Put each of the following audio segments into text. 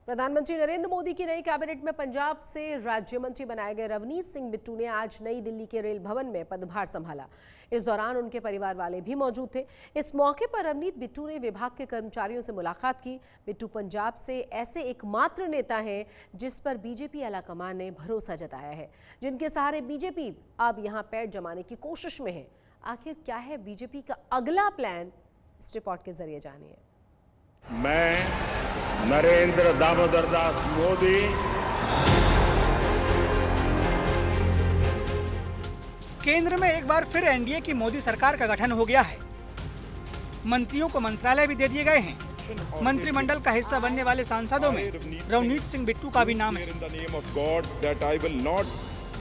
प्रधानमंत्री नरेंद्र मोदी की नई कैबिनेट में पंजाब से राज्य मंत्री बनाए गए रवनीत सिंह बिट्टू ने आज नई दिल्ली के रेल भवन में पदभार संभाला। इस दौरान उनके परिवार वाले भी मौजूद थे। इस मौके पर रवनीत बिट्टू ने विभाग के कर्मचारियों से मुलाकात की। बिट्टू पंजाब से ऐसे एकमात्र नेता हैं जिस पर बीजेपी आलाकमान ने भरोसा जताया है, जिनके सहारे बीजेपी अब यहां पैर जमाने की कोशिश में है। आखिर क्या है बीजेपी का अगला प्लान, इस रिपोर्ट के जरिए जानिए। मैं नरेंद्र दामोदर दास मोदी केंद्र में एक बार फिर एनडीए की मोदी सरकार का गठन हो गया है। मंत्रियों को मंत्रालय भी दे दिए गए हैं। मंत्रिमंडल का हिस्सा बनने वाले सांसदों में रवनीत सिंह बिट्टू का भी नाम है।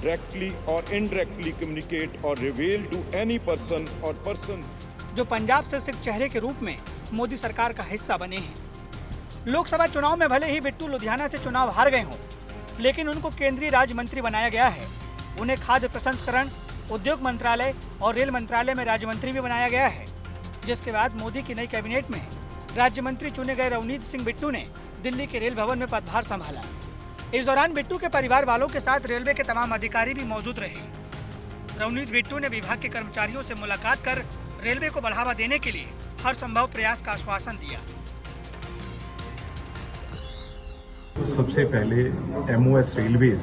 directly or indirectly communicate or reveal to any person or persons जो पंजाब से सिख चेहरे के रूप में मोदी सरकार का हिस्सा बने हैं। लोकसभा चुनाव में भले ही बिट्टू लुधियाना से चुनाव हार गए हों, लेकिन उनको केंद्रीय राज्य मंत्री बनाया गया है। उन्हें खाद्य प्रसंस्करण, उद्योग मंत्रालय और रेल मंत्रालय में राज्य मंत्री भी बनाया गया है। जिसके बाद मोदी की नई कैबिनेट में राज्य मंत्री चुने गए रवनीत सिंह बिट्टू ने दिल्ली के रेल भवन में पदभार संभाला। इस दौरान बिट्टू के परिवार वालों के साथ रेलवे के तमाम अधिकारी भी मौजूद रहे। रवनीत बिट्टू ने विभाग के कर्मचारियों से मुलाकात कर रेलवे को बढ़ावा देने के लिए हर संभव प्रयास का आश्वासन दिया। सबसे पहले एमओएस रेलवेज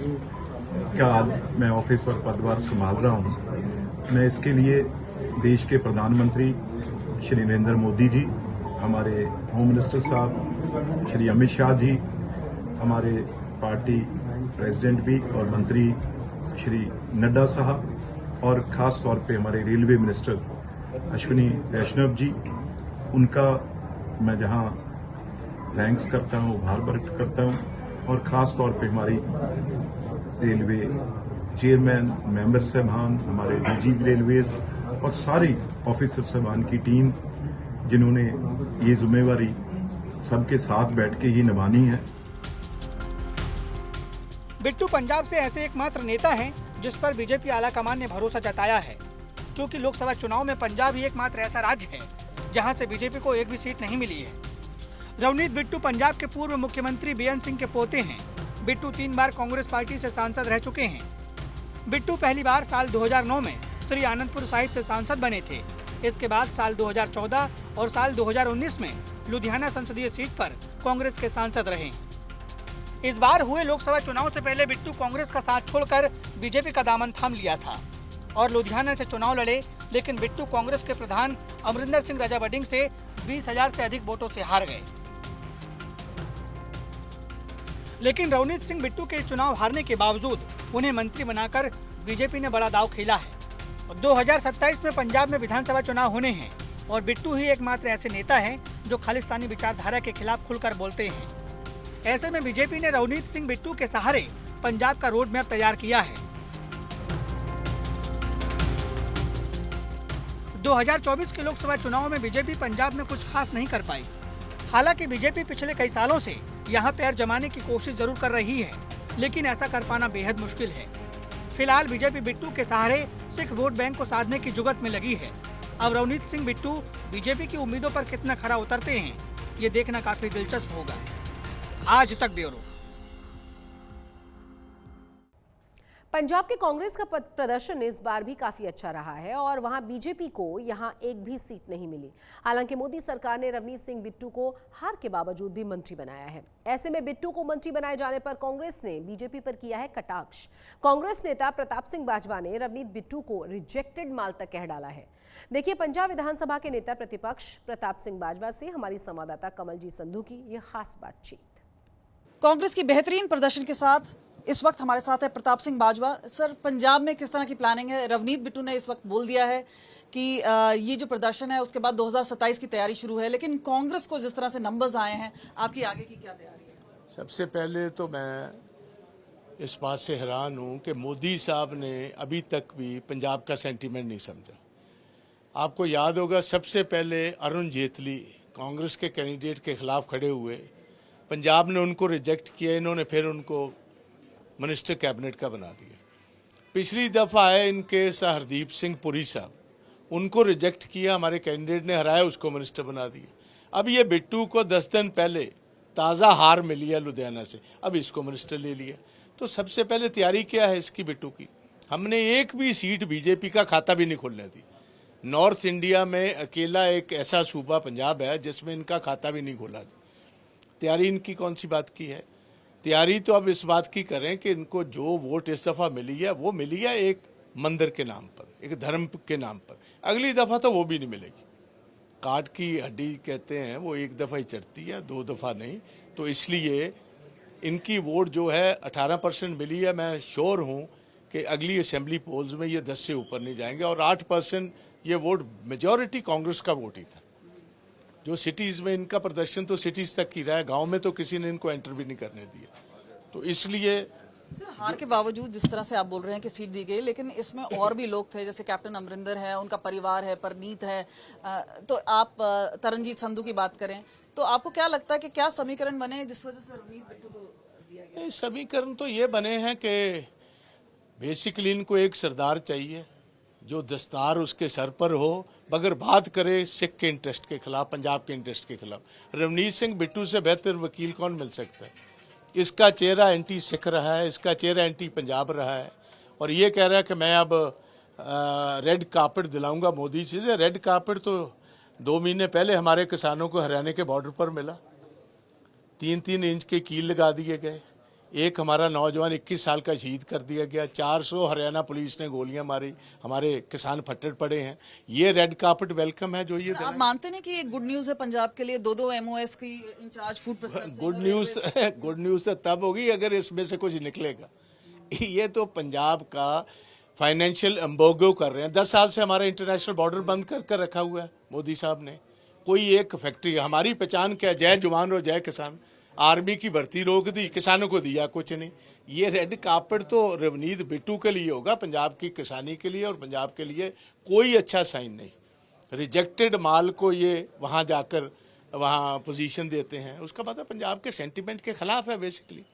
का मैं ऑफिस और पदभार संभाल रहा हूं। मैं इसके लिए देश के प्रधानमंत्री श्री नरेंद्र मोदी जी, हमारे होम मिनिस्टर साहब श्री अमित शाह जी, हमारे पार्टी प्रेसिडेंट भी और मंत्री श्री नड्डा साहब और खास तौर पे हमारे रेलवे मिनिस्टर अश्विनी वैष्णव जी, उनका मैं जहां थैंक्स करता हूं, आभार व्यक्त करता हूं। और खास तौर पे हमारी रेलवे चेयरमैन, मेंबर साहबान, हमारे डीजी रेलवेज और सारी ऑफिसर साहबान की टीम, जिन्होंने ये जिम्मेवारी सबके साथ बैठ के ही निभानी है। बिट्टू पंजाब से ऐसे एकमात्र नेता हैं जिस पर बीजेपी आलाकमान ने भरोसा जताया है, क्योंकि लोकसभा चुनाव में पंजाब ही एकमात्र ऐसा राज्य है जहां से बीजेपी को एक भी सीट नहीं मिली है। रवनीत बिट्टू पंजाब के पूर्व मुख्यमंत्री बेअंत सिंह के पोते हैं। बिट्टू 3 बार कांग्रेस पार्टी से सांसद रह चुके हैं। बिट्टू पहली बार साल 2009 में श्री आनंदपुर साहिब से सांसद बने थे। इसके बाद साल 2014 और साल 2019 में लुधियाना संसदीय सीट पर कांग्रेस के सांसद रहे। इस बार हुए लोकसभा चुनाव से पहले बिट्टू कांग्रेस का साथ छोड़कर बीजेपी का दामन थाम लिया था और लुधियाना से चुनाव लड़े, लेकिन बिट्टू कांग्रेस के प्रधान अमरिंदर सिंह राजावड़िंग से 20,000 से अधिक वोटों से हार गए। लेकिन रवनीत सिंह बिट्टू के चुनाव हारने के बावजूद उन्हें मंत्री बनाकर बीजेपी ने बड़ा दांव खेला है। 2027 में पंजाब में विधानसभा चुनाव होने हैं और बिट्टू ही एकमात्र ऐसे नेता हैं जो खालिस्तानी विचारधारा के खिलाफ खुलकर बोलते हैं। ऐसे में बीजेपी ने रवनीत सिंह बिट्टू के सहारे पंजाब का रोड मैप तैयार किया है। 2024 के लोकसभा चुनाव में बीजेपी पंजाब में कुछ खास नहीं कर पाई। हालांकि बीजेपी पिछले कई सालों से यहां पैर जमाने की कोशिश जरूर कर रही है, लेकिन ऐसा कर पाना बेहद मुश्किल है। फिलहाल बीजेपी बिट्टू के सहारे सिख वोट बैंक को साधने की जुगत में लगी है। अब रवनीत सिंह बिट्टू बीजेपी की उम्मीदों पर कितना खरा उतरते हैं, ये देखना काफी दिलचस्प होगा। आज तक ब्यूरो। पंजाब के कांग्रेस का प्रदर्शन इस बार भी काफी अच्छा रहा है और वहां बीजेपी को यहां एक भी सीट नहीं मिली। हालांकि मोदी सरकार ने रवनीत सिंह बिट्टू को हार के बावजूद भी मंत्री बनाया है। ऐसे में बिट्टू को मंत्री बनाए जाने पर कांग्रेस ने बीजेपी पर किया है कटाक्ष। कांग्रेस नेता प्रताप सिंह बाजवा ने रवनीत बिट्टू को रिजेक्टेड माल तक कह डाला है। देखिए पंजाब विधानसभा के नेता प्रतिपक्ष प्रताप सिंह बाजवा से हमारी संवाददाता कमलजीत संधू की यह खास बातचीत। कांग्रेस की बेहतरीन प्रदर्शन के साथ इस वक्त हमारे साथ है प्रताप सिंह बाजवा। सर, पंजाब में किस तरह की प्लानिंग है? रवनीत बिट्टू ने इस वक्त बोल दिया है कि ये जो प्रदर्शन है उसके बाद 2027 की तैयारी शुरू है, लेकिन कांग्रेस को जिस तरह से नंबर्स आए हैं, आपकी आगे की क्या तैयारी है? सबसे पहले तो मैं इस बात से हैरान हूं कि मोदी साहब ने अभी तक भी पंजाब का सेंटीमेंट नहीं समझा। आपको याद होगा सबसे पहले अरुण जेटली कांग्रेस के कैंडिडेट के खिलाफ खड़े हुए, पंजाब ने उनको रिजेक्ट किया, इन्होंने फिर उनको मिनिस्टर कैबिनेट का बना दिया। पिछली दफ़ा आए इनके हरदीप सिंह पुरी साहब, उनको रिजेक्ट किया, हमारे कैंडिडेट ने हराया, उसको मिनिस्टर बना दिया। अब ये बिट्टू को 10 दिन पहले ताज़ा हार मिली है लुधियाना से, अब इसको मिनिस्टर ले लिया। तो सबसे पहले तैयारी क्या है इसकी बिट्टू की? हमने एक भी सीट बीजेपी का खाता भी नहीं खोलने दी। नॉर्थ इंडिया में अकेला एक ऐसा सूबा पंजाब है जिसमें इनका खाता भी नहीं खोला। तैयारी इनकी कौन सी बात की है? तैयारी तो अब इस बात की करें कि इनको जो वोट इस दफ़ा मिली है वो मिली है एक मंदिर के नाम पर, एक धर्म के नाम पर। अगली दफ़ा तो वो भी नहीं मिलेगी। काट की हड्डी कहते हैं वो एक दफ़ा ही चढ़ती है, 2 दफ़ा नहीं। तो इसलिए इनकी वोट जो है 18% मिली है। मैं श्योर हूँ कि अगली असेंबली पोल्स में ये 10 से ऊपर नहीं जाएंगे। और 8% ये वोट मेजॉरिटी कांग्रेस का वोट ही था। जो सिटीज़ में इनका प्रदर्शन तो सिटीज़ तक ही रहा है, गाँव में तो किसी ने इनको एंटर भी नहीं करने दिया। तो इसलिए सर, हार के बावजूद जिस तरह से आप बोल रहे हैं कि सीट दी गई, लेकिन इसमें और भी लोग थे, जैसे कैप्टन अमरिंदर है, उनका परिवार है, परनीत है, तो आप तरनजीत संधू की बात करें तो आपको क्या लगता है कि क्या समीकरण बने जिस वजह से रवनीत बिट्टू को दिया गया? समीकरण तो ये बने हैं कि बेसिकली इनको एक सरदार चाहिए जो दस्तार उसके सर पर हो, मगर बात करे सिख के इंटरेस्ट के खिलाफ, पंजाब के इंटरेस्ट के खिलाफ। रवनीत सिंह बिट्टू से बेहतर वकील कौन मिल सकता है? इसका चेहरा एंटी सिख रहा है, इसका चेहरा एंटी पंजाब रहा है, और ये कह रहा है कि मैं अब रेड कार्पेट दिलाऊंगा मोदी से। रेड कार्पेट तो 2 महीने पहले हमारे किसानों को हरियाणा के बॉर्डर पर मिला। 3-3 इंच के कील लगा दिए गए। एक हमारा नौजवान 21 साल का शहीद कर दिया गया। 400 हरियाणा पुलिस ने गोलियां मारी, हमारे किसान फट्टड़ पड़े हैं। ये रेड कार्पेट वेलकम है जो ये आप मानते नहीं कि ये गुड न्यूज है पंजाब के लिए? 2 MOS की incharge food processing. Good news तो तब होगी अगर इसमें से कुछ निकलेगा। ये तो पंजाब का फाइनेंशियल एम्बोगो कर रहे हैं। 10 साल से हमारा इंटरनेशनल बॉर्डर बंद कर रखा हुआ है मोदी साहब ने। कोई एक फैक्ट्री, हमारी पहचान क्या? जय जवान और जय किसान। आर्मी की भर्ती रोक दी, किसानों को दिया कुछ नहीं। ये रेड कार्पेट तो रवनीत बिट्टू के लिए होगा, पंजाब की किसानी के लिए और पंजाब के लिए कोई अच्छा साइन नहीं। रिजेक्टेड माल को ये वहाँ जाकर वहाँ पोजीशन देते हैं, उसका मतलब पंजाब के सेंटिमेंट के खिलाफ है basically.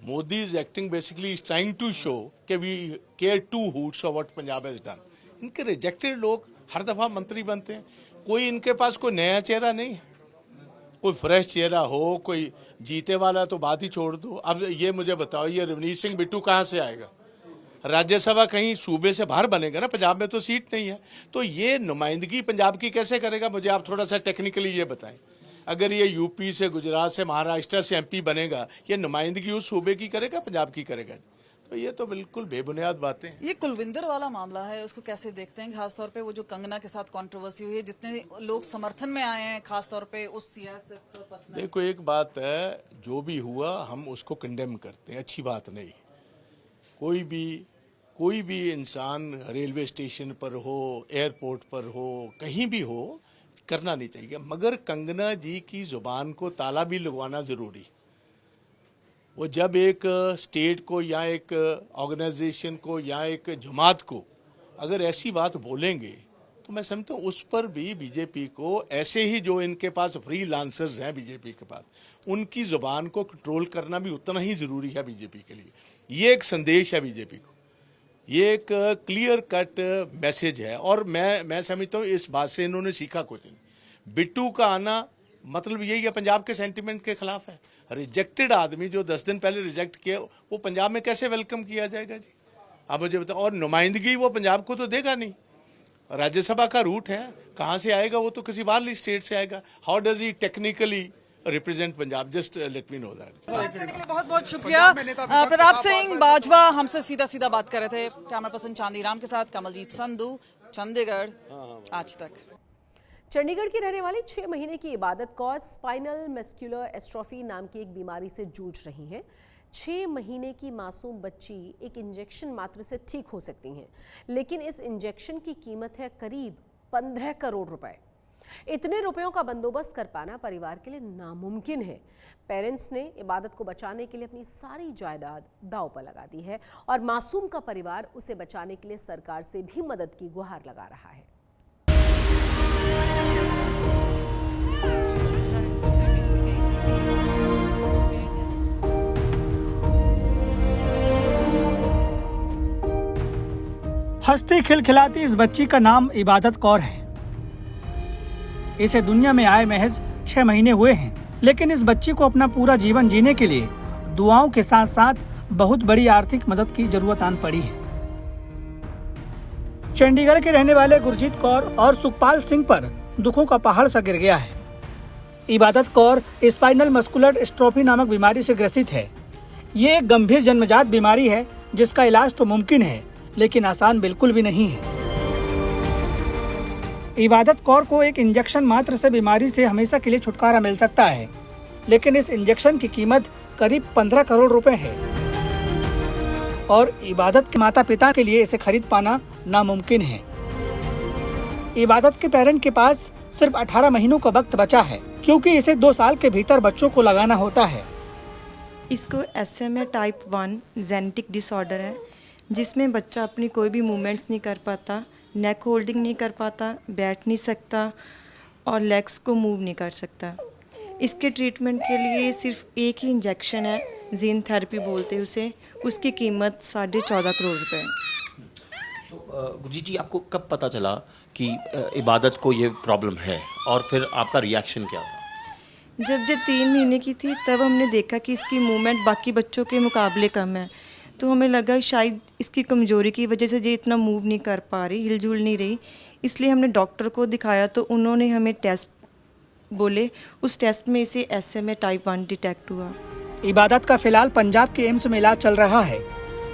Modi is acting basically is trying to show कि we care two hoots of what Punjab has done. इनके रिजेक्टेड लोग हर दफ़ा मंत्री बनते हैं। कोई इनके पास कोई नया चेहरा नहीं है, कोई फ्रेश चेहरा हो, कोई जीते वाला तो बात ही छोड़ दो। अब ये मुझे बताओ, ये रवनीत सिंह बिट्टू कहाँ से आएगा? राज्यसभा कहीं सूबे से बाहर बनेगा ना, पंजाब में तो सीट नहीं है। तो ये नुमाइंदगी पंजाब की कैसे करेगा? मुझे आप थोड़ा सा टेक्निकली ये बताएं। अगर ये यूपी से, गुजरात से, महाराष्ट्र से MP बनेगा, ये नुमाइंदगी उस सूबे की करेगा, पंजाब की करेगा? तो ये तो बिल्कुल बेबुनियाद बातें हैं। ये कुलविंदर वाला मामला है, उसको कैसे देखते हैं? खासतौर पे वो जो कंगना के साथ कंट्रोवर्सी हुई है, जितने लोग समर्थन में आए हैं, खासतौर पे उस सियासत पर्सन। देखो एक बात है, जो भी हुआ हम उसको कंडेम करते हैं, अच्छी बात नहीं। कोई भी इंसान रेलवे स्टेशन पर हो, एयरपोर्ट पर हो, कहीं भी हो, करना नहीं चाहिए। मगर कंगना जी की जुबान को ताला भी लगवाना जरूरी। वो जब एक स्टेट को या एक ऑर्गेनाइजेशन को या एक जमात को अगर ऐसी बात बोलेंगे तो मैं समझता हूँ उस पर भी बीजेपी को, ऐसे ही जो इनके पास फ्री लांसर्स हैं बीजेपी के पास, उनकी जुबान को कंट्रोल करना भी उतना ही ज़रूरी है बीजेपी के लिए। ये एक संदेश है बीजेपी को, ये एक क्लियर कट मैसेज है। और मैं समझता हूँ इस बात से इन्होंने सीखा कुछ नहीं। बिट्टू का आना मतलब यही है पंजाब के सेंटिमेंट के खिलाफ है। रिजेक्टेड आदमी जो 10 दिन पहले रिजेक्ट किया, वो पंजाब में कैसे वेलकम किया जाएगा जी? आप मुझे बताओ। और नुमाइंदगी वो पंजाब को तो देगा नहीं। राज्यसभा का रूट है, कहाँ से आएगा? वो तो किसी बाहरली स्टेट से आएगा। How does he technically represent Punjab? Just let me know that. बात करने के लिए बहुत बहुत शुक्रिया। प्रताप सिंह बाजवा हमसे सीधा बात कर रहे थे। कैमरा पर्सन चांदीराम के साथ कमलजीत संधू, चंडीगढ़ आज तक। चंडीगढ़ की रहने वाली 6 महीने की इबादत कौर स्पाइनल मस्कुलर एस्ट्रोफी नाम की एक बीमारी से जूझ रही हैं। 6 महीने की मासूम बच्ची एक इंजेक्शन मात्र से ठीक हो सकती हैं, लेकिन इस इंजेक्शन की कीमत है करीब 15 करोड़ रुपए। इतने रुपयों का बंदोबस्त कर पाना परिवार के लिए नामुमकिन है। पेरेंट्स ने इबादत को बचाने के लिए अपनी सारी जायदाद दांव पर लगा दी है और मासूम का परिवार उसे बचाने के लिए सरकार से भी मदद की गुहार लगा रहा है। हंसती खिलखिलाती इस बच्ची का नाम इबादत कौर है। इसे दुनिया में आए महज 6 महीने हुए हैं। लेकिन इस बच्ची को अपना पूरा जीवन जीने के लिए दुआओं के साथ साथ बहुत बड़ी आर्थिक मदद की जरूरत आन पड़ी है। चंडीगढ़ के रहने वाले गुरजीत कौर और सुखपाल सिंह पर दुखों का पहाड़ सा गिर गया है। इबादत कौर स्पाइनल मस्कुलर एट्रोफी नामक बीमारी से ग्रसित है। ये एक गंभीर जन्मजात बीमारी है जिसका इलाज तो मुमकिन है लेकिन आसान बिल्कुल भी नहीं है। इबादत कौर को एक इंजेक्शन मात्र से बीमारी से हमेशा के लिए छुटकारा मिल सकता है, लेकिन इस इंजेक्शन की कीमत करीब 15 करोड़ रुपए है और इबादत के माता पिता के लिए इसे खरीद पाना नामुमकिन है। इबादत के पेरेंट के पास सिर्फ 18 महीनों का वक्त बचा है क्योंकि इसे 2 साल के भीतर बच्चों को लगाना होता है। इसको SMA टाइप 1 जेनेटिक डिसऑर्डर है जिसमें बच्चा अपनी कोई भी मूवमेंट्स नहीं कर पाता, नेक होल्डिंग नहीं कर पाता, बैठ नहीं सकता और लेग्स को मूव नहीं कर सकता। इसके ट्रीटमेंट के लिए सिर्फ एक ही इंजेक्शन है, जीन थेरेपी बोलते हैं उसे, उसकी कीमत 14.5 करोड़ रुपए है। तो गुरजीत जी, आपको कब पता चला कि इबादत को ये प्रॉब्लम है और फिर आपका रिएक्शन क्या था? जब 3 महीने की थी तब हमने देखा कि इसकी मूवमेंट बाकी बच्चों के मुकाबले कम है, तो हमें लगा शायद इसकी कमज़ोरी की वजह से ये इतना मूव नहीं कर पा रही, हिलजुल नहीं रही। इसलिए हमने डॉक्टर को दिखाया तो उन्होंने हमें टेस्ट बोले, उस टेस्ट में इसे SMA टाइप 1 डिटेक्ट हुआ। इबादत का फिलहाल पंजाब के एम्स में इलाज चल रहा है।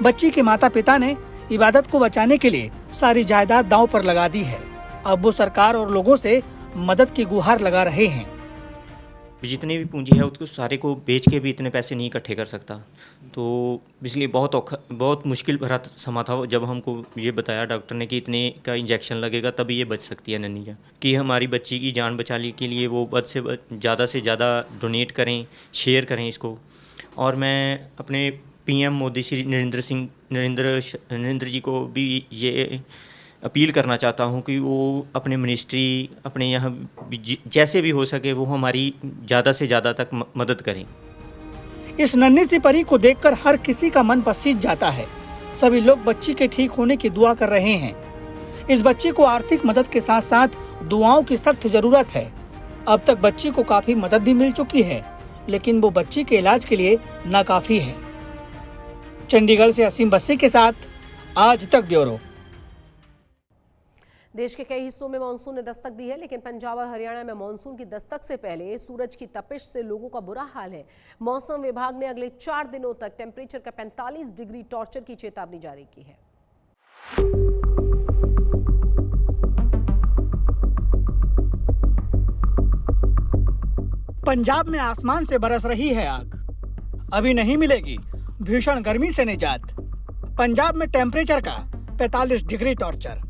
बच्ची के माता पिता ने इबादत को बचाने के लिए सारी जायदाद दांव पर लगा दी है। अब वो सरकार और लोगों से मदद की गुहार लगा रहे हैं। जितनी भी पूंजी है उसको सारे को बेच के भी इतने पैसे नहीं इकट्ठे कर सकता, तो इसलिए बहुत मुश्किल भरा समा था जब हमको ये बताया डॉक्टर ने कि इतने का इंजेक्शन लगेगा तभी ये बच सकती है नन्ही का, कि हमारी बच्ची की जान बचाने के लिए वो से ज़्यादा डोनेट करें, शेयर करें इसको। और मैं अपने PM मोदी श्री नरेंद्र जी को भी ये अपील करना चाहता हूँ कि वो अपने मिनिस्ट्री, अपने यहाँ जैसे भी हो सके वो हमारी ज़्यादा से ज़्यादा तक मदद करें। इस नन्ही सी परी को देखकर हर किसी का मन पसीज जाता है। सभी लोग बच्ची के ठीक होने की दुआ कर रहे हैं। इस बच्ची को आर्थिक मदद के साथ साथ दुआओं की सख्त जरूरत है। अब तक बच्ची को काफी मदद भी मिल चुकी है, लेकिन वो बच्ची के इलाज के लिए नाकाफी है। चंडीगढ़ से असीम बस्सी के साथ आज तक ब्यूरो। देश के कई हिस्सों में मानसून ने दस्तक दी है, लेकिन पंजाब और हरियाणा में मानसून की दस्तक से पहले सूरज की तपिश से लोगों का बुरा हाल है। मौसम विभाग ने अगले 4 दिनों तक टेम्परेचर का 45 डिग्री टॉर्चर की चेतावनी जारी की है। पंजाब में आसमान से बरस रही है आग। अभी नहीं मिलेगी भीषण गर्मी से निजात। पंजाब में टेम्परेचर का 45 डिग्री टॉर्चर।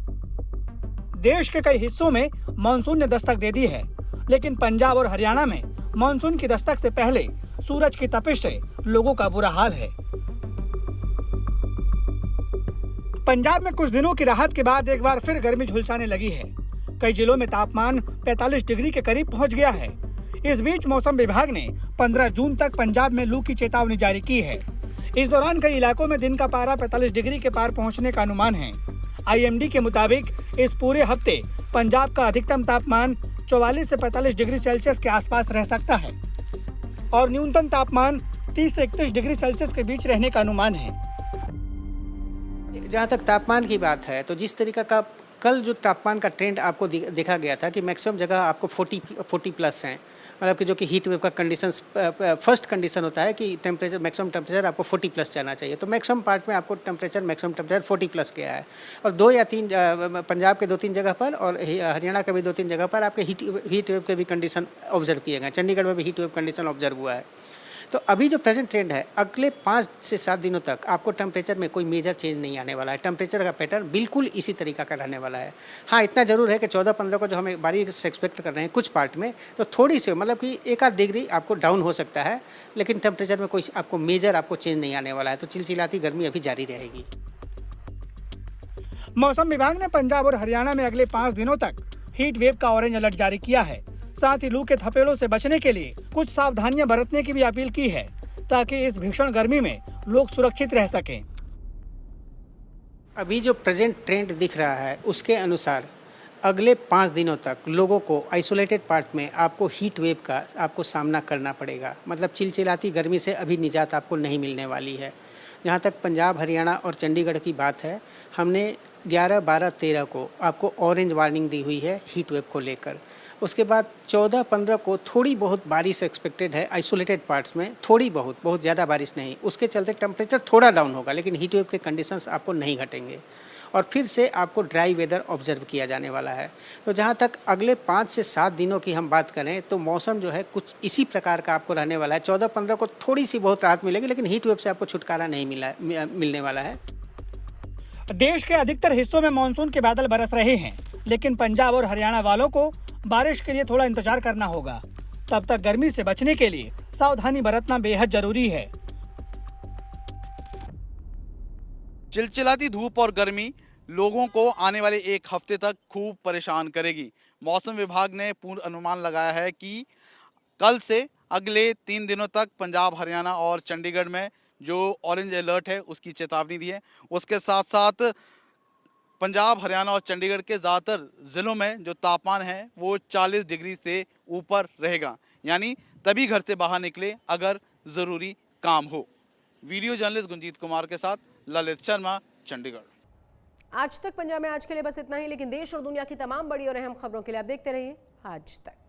देश के कई हिस्सों में मानसून ने दस्तक दे दी है, लेकिन पंजाब और हरियाणा में मानसून की दस्तक से पहले सूरज की तपिश से लोगों का बुरा हाल है। पंजाब में कुछ दिनों की राहत के बाद एक बार फिर गर्मी झुलसाने लगी है। कई जिलों में तापमान 45 डिग्री के करीब पहुंच गया है। इस बीच मौसम विभाग ने 15 जून तक पंजाब में लू की चेतावनी जारी की है। इस दौरान कई इलाकों में दिन का पारा 45 डिग्री के पार पहुंचने का अनुमान है। IMD के मुताबिक इस पूरे हफ्ते पंजाब का अधिकतम तापमान 44 से 45 डिग्री सेल्सियस के आसपास रह सकता है और न्यूनतम तापमान 30 से 31 डिग्री सेल्सियस के बीच रहने का अनुमान है। जहाँ तक तापमान की बात है तो जिस तरीका का कल जो तापमान का ट्रेंड आपको देखा गया था कि मैक्सिमम जगह आपको 40 प्लस हैं, मतलब कि जो कि हीट वेव का कंडीशंस फर्स्ट कंडीशन होता है कि टेम्परेचर मैक्सिमम टेम्परेचर आपको 40 प्लस जाना चाहिए। तो मैक्सिमम पार्ट में आपको मैक्सिमम टेम्परेचर 40 प्लस गया है और 2 या 3 पंजाब के 2-3 जगह पर और हरियाणा के भी 2-3 जगह पर आपके हीट वेव के भी कंडीशन ऑब्जर्व किए गए। चंडीगढ़ में भी हीट वेव कंडीशन ऑब्जर्व हुआ है। तो अभी जो प्रेजेंट ट्रेंड है अगले 5 से 7 दिनों तक आपको टेम्परेचर में कोई मेजर चेंज नहीं आने वाला है। टेम्परेचर का पैटर्न बिल्कुल इसी तरीका का रहने वाला है। हाँ, इतना जरूर है कि 14-15 को जो हमें बारिश से एक्सपेक्ट कर रहे हैं कुछ पार्ट में, तो थोड़ी सी मतलब कि 1-8 डिग्री आपको डाउन हो सकता है, लेकिन टेम्परेचर में कोई आपको मेजर चेंज नहीं आने वाला है। तो चिलचिलाती गर्मी अभी जारी रहेगी। मौसम विभाग ने पंजाब और हरियाणा में अगले 5 दिनों तक हीट वेव का ऑरेंज अलर्ट जारी किया है। साथ ही लू के थपेड़ों से बचने के लिए कुछ सावधानियां बरतने की भी अपील की है, ताकि इस भीषण गर्मी में लोग सुरक्षित रह सकें। अभी जो प्रेजेंट ट्रेंड दिख रहा है उसके अनुसार अगले 5 दिनों तक लोगों को आइसोलेटेड पार्ट में आपको हीट वेव का आपको सामना करना पड़ेगा। मतलब चिलचिलाती गर्मी से अभी निजात आपको नहीं मिलने वाली है। जहाँ तक पंजाब, हरियाणा और चंडीगढ़ की बात है, हमने 11, 12, 13 को आपको ऑरेंज वार्निंग दी हुई है हीट वेव को लेकर। उसके बाद 14, 15 को थोड़ी बहुत बारिश एक्सपेक्टेड है आइसोलेटेड पार्ट्स में, थोड़ी बहुत ज़्यादा बारिश नहीं। उसके चलते टेम्परेचर थोड़ा डाउन होगा, लेकिन हीट वेव के कंडीशंस आपको नहीं घटेंगे और फिर से आपको ड्राई वेदर ऑब्जर्व किया जाने वाला है। तो जहाँ तक अगले 5 से 7 दिनों की हम बात करें तो मौसम जो है कुछ इसी प्रकार का आपको रहने वाला है। 14, 15 को थोड़ी सी बहुत राहत मिलेगी, लेकिन हीट वेव से आपको छुटकारा नहीं मिलने वाला है। देश के अधिकतर हिस्सों में मानसून के बादल बरस रहे हैं, लेकिन पंजाब और हरियाणा वालों को बारिश के लिए थोड़ा इंतजार करना होगा। तब तक गर्मी से बचने के लिए सावधानी बरतना बेहद जरूरी है। चिलचिलाती धूप और गर्मी लोगों को आने वाले 1 हफ्ते तक खूब परेशान करेगी। मौसम विभाग ने पूर्व अनुमान लगाया है कि कल से अगले 3 दिनों तक पंजाब, हरियाणा और चंडीगढ़ में जो ऑरेंज अलर्ट है उसकी चेतावनी दी है। उसके साथ साथ पंजाब, हरियाणा और चंडीगढ़ के ज़्यादातर ज़िलों में जो तापमान है वो 40 डिग्री से ऊपर रहेगा, यानी तभी घर से बाहर निकले अगर ज़रूरी काम हो। वीडियो जर्नलिस्ट गुंजीत कुमार के साथ ललित शर्मा, चंडीगढ़। आज तक पंजाब में आज के लिए बस इतना ही, लेकिन देश और दुनिया की तमाम बड़ी और अहम खबरों के लिए आप देखते रहिए आज तक।